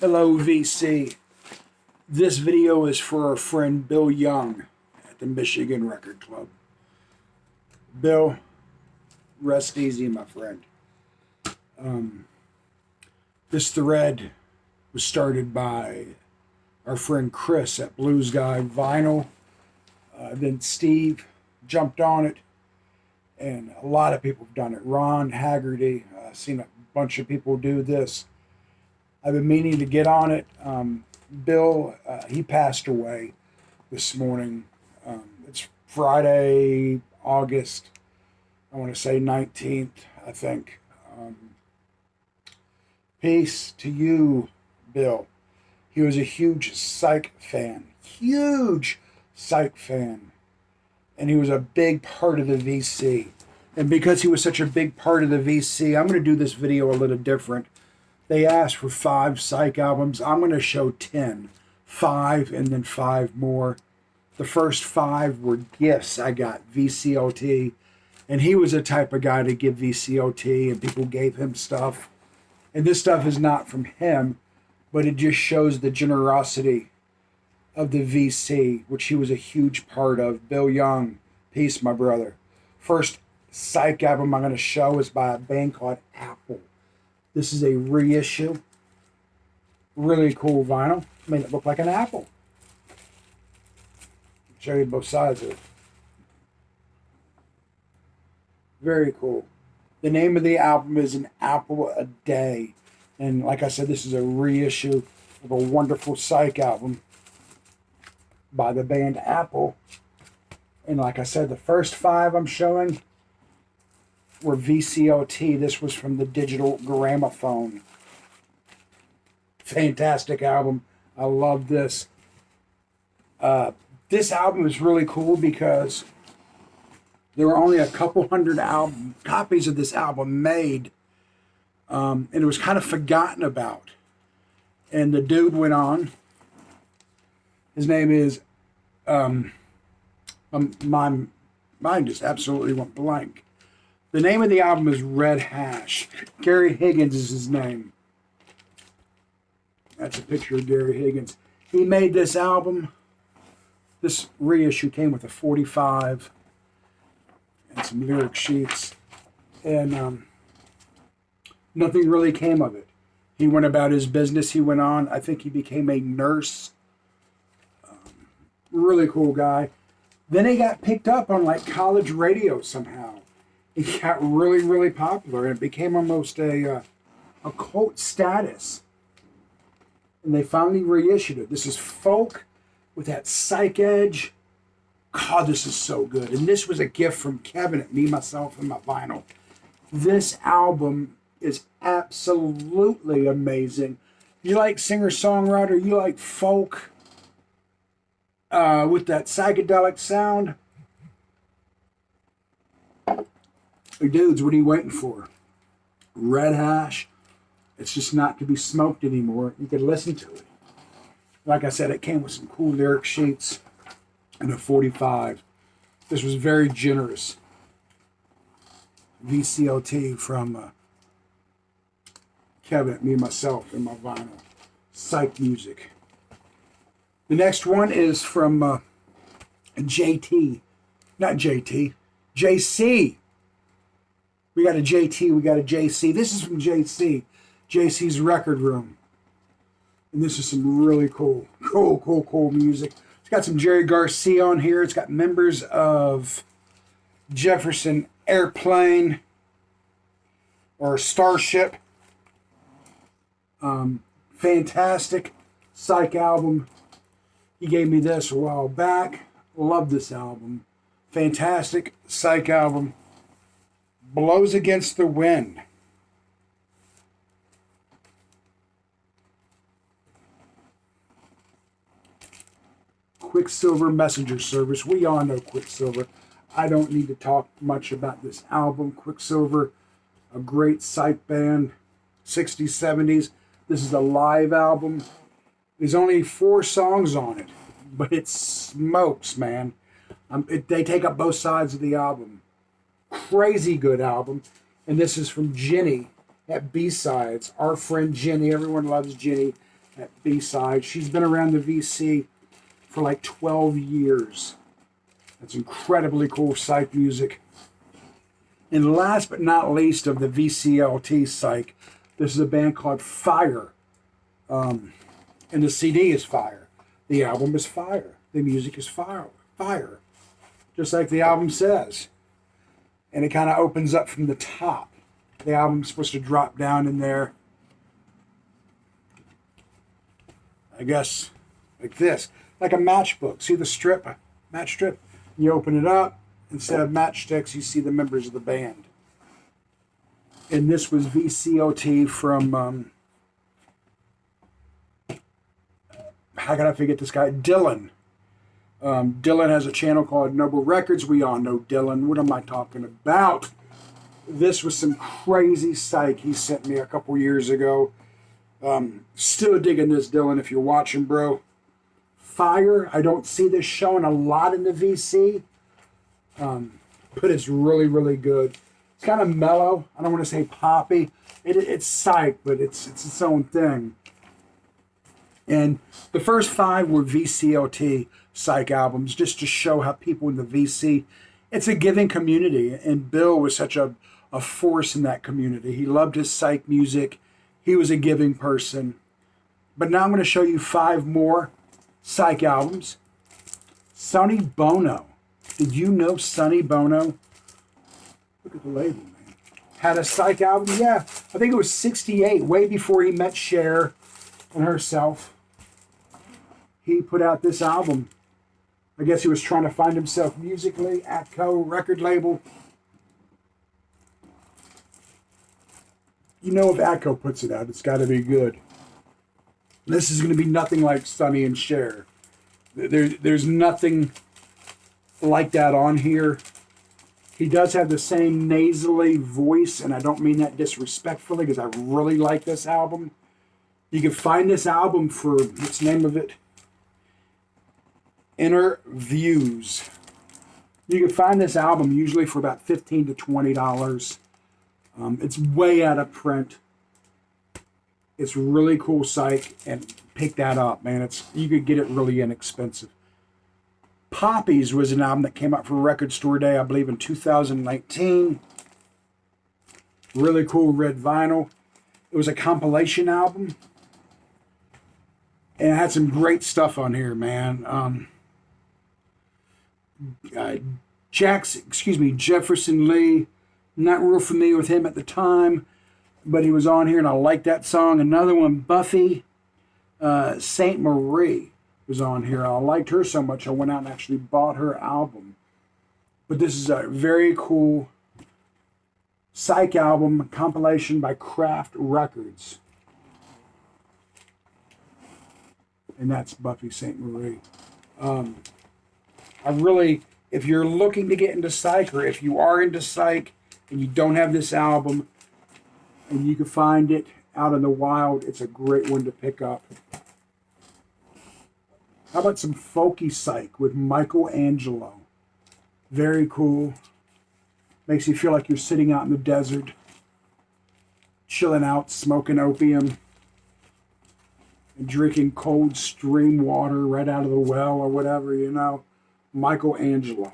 Hello, VC. This video is for our friend Bill Young at the Michigan Record Club. Bill, rest easy, my friend. This thread was started by our friend Chris at Blues Guy Vinyl. Then Steve jumped on it, and a lot of people have done it. Ron Haggerty, I've seen a bunch of people do this. I've been meaning to get on it. Bill, he passed away this morning. It's Friday, August, I want to say 19th, I think. Peace to you, Bill. He was a huge psych fan. Huge psych fan. And he was a big part of the VC. And because he was such a big part of the VC, I'm going to do this video a little different. They asked for 5 psych albums. I'm going to show 10. 5 and then 5 more. The first 5 were gifts I got, VCOT. And he was the type of guy to give VCOT, and people gave him stuff. And this stuff is not from him, but it just shows the generosity of the VC, which he was a huge part of. Bill Young, peace, my brother. First psych album I'm going to show is by a band called Apple. This is a reissue. Really cool vinyl. Made it look like an apple. I'll show you both sides of it. Very cool. The name of the album is An Apple a Day. And like I said, this is a reissue of a wonderful psych album by the band Apple. And like I said, the first 5 I'm showing were VCOT. This was from the Digital Gramophone. Fantastic album. I love this. This album is really cool because there were only a couple hundred copies of this album made. And it was kind of forgotten about. And the dude went on. His name is, my mind just absolutely went blank. The name of the album is Red Hash. Gary Higgins is his name. That's a picture of Gary Higgins. He made this album. This reissue came with a 45 and some lyric sheets. And nothing really came of it. He went about his business. He went on. I think he became a nurse. Really cool guy. Then he got picked up on like college radio somehow. He got really, really popular, and it became almost a cult status. And they finally reissued it. This is folk with that psych edge. God, this is so good. And this was a gift from Kevin at Me, Myself, and My Vinyl. This album is absolutely amazing. You like singer-songwriter, you like folk with that psychedelic sound. Dudes, what are you waiting for? Red Hash. It's just not to be smoked anymore. You can listen to it. Like I said, it came with some cool lyric sheets and a 45. This was very generous. VCOT from Kevin, Me, Myself, and My Vinyl. Psych music. The next one is from JT. Not JT. JC. We got a JT, we got a JC. This is from JC. JC's Record Room. And this is some really cool music. It's got some Jerry Garcia on here. It's got members of Jefferson Airplane or Starship. Fantastic psych album. He gave me this a while back. Love this album. Fantastic psych album. Blows Against the Wind. Quicksilver Messenger Service. We all know Quicksilver. I don't need to talk much about this album. Quicksilver, a great psych band, 60s, 70s. This is a live album. There's only 4 songs on it, but it smokes, man. They take up both sides of the album. Crazy good album. And this is from Jenny at B-Sides. Our friend Jenny. Everyone loves Jenny. at B-side. She's been around the VC for like 12 years. That's incredibly cool psych music. And last but not least of the VCLT psych, this is a band called Fire. And the CD is Fire. The album is Fire. The music is Fire. Fire. Just like the album says. And it kind of opens up from the top. The album's supposed to drop down in there. I guess like this. Like a matchbook. See the strip? Match strip. You open it up. Instead of matchsticks, you see the members of the band. And this was VCOT from, how can I forget this guy? Dylan. Dylan has a channel called Noble Records. We all know Dylan. What am I talking about? This was some crazy psych he sent me a couple years ago. Still digging this, Dylan, if you're watching, bro. Fire. I don't see this showing a lot in the VC. But it's really, really good. It's kind of mellow. I don't want to say poppy. It's psych, but it's its own thing. And the first 5 were VCOT psych albums, just to show how people in the VC, it's a giving community. And Bill was such a force in that community. He loved his psych music. He was a giving person. But now I'm going to show you 5 more psych albums. Sonny Bono. Did you know Sonny Bono? Look at the label, man. Had a psych album? Yeah. I think it was 68, way before he met Cher and herself. He put out this album. I guess he was trying to find himself musically. Atco record label. You know if Atco puts it out, it's got to be good. This is going to be nothing like Sonny and Cher. There's nothing like that on here. He does have the same nasally voice, and I don't mean that disrespectfully because I really like this album. You can find this album for, what's the name of it? Inner Views. You can find this album usually for about $15 to $20. It's way out of print. It's really cool psych, and pick that up, man. You could get it really inexpensive. Poppies was an album that came out for Record Store Day, I believe in 2019. Really cool red vinyl. It was a compilation album. And it had some great stuff on here, man. Jefferson Lee. Not real familiar with him at the time, but he was on here and I liked that song. Another one, Buffy Saint Marie was on here. I liked her so much I went out and actually bought her album. But this is a very cool psych album compilation by Kraft Records. And that's Buffy Saint Marie. If you're looking to get into psych, or if you are into psych and you don't have this album and you can find it out in the wild, it's a great one to pick up. How about some folky psych with Michelangelo? Very cool. Makes you feel like you're sitting out in the desert, chilling out, smoking opium, and drinking cold stream water right out of the well or whatever, you know. Michelangelo.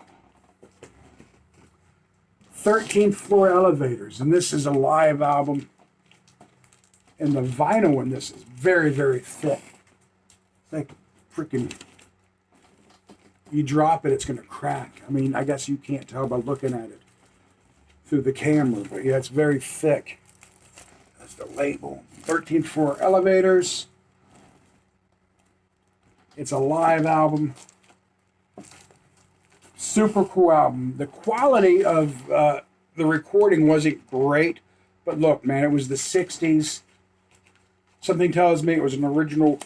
13th Floor Elevators, and this is a live album. And the vinyl in this is very, very thick. It's like freaking, you drop it, it's going to crack. I mean, I guess you can't tell by looking at it through the camera, but yeah, it's very thick. That's the label. 13th Floor Elevators. It's a live album. Super cool album. The quality of the recording wasn't great, but look, man, it was the 60s. Something tells me it was an originally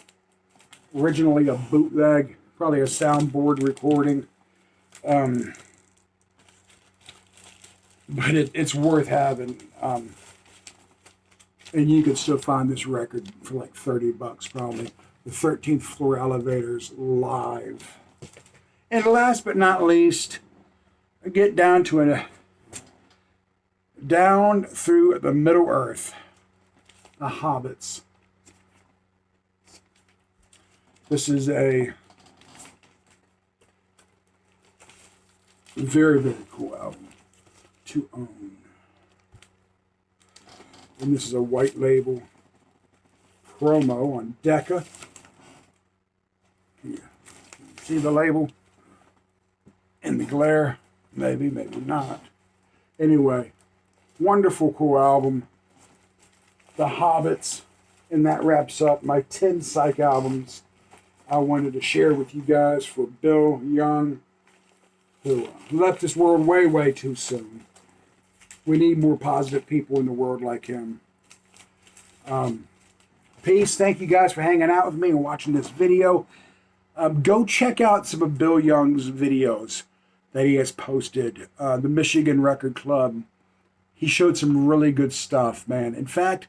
a bootleg, probably a soundboard recording. But it's worth having. And you can still find this record for like $30 probably. The 13th Floor Elevators live. And last but not least, I get down to down through the Middle Earth, the Hobbits. This is a very, very cool album to own. And this is a white label promo on Decca. Here. See the label in the glare? Maybe, maybe not. Anyway, wonderful, cool album. The Hobbits. And that wraps up my 10 psych albums I wanted to share with you guys for Bill Young, who left this world way, way too soon. We need more positive people in the world like him. Peace. Thank you guys for hanging out with me and watching this video. Go check out some of Bill Young's videos that he has posted. The Michigan Record Club. He showed some really good stuff, man. In fact,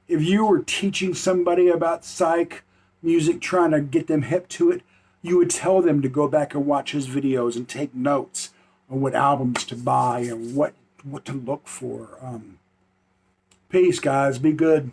if you were teaching somebody about psych music, trying to get them hip to it, you would tell them to go back and watch his videos and take notes on what albums to buy and what to look for. Peace, guys. Be good.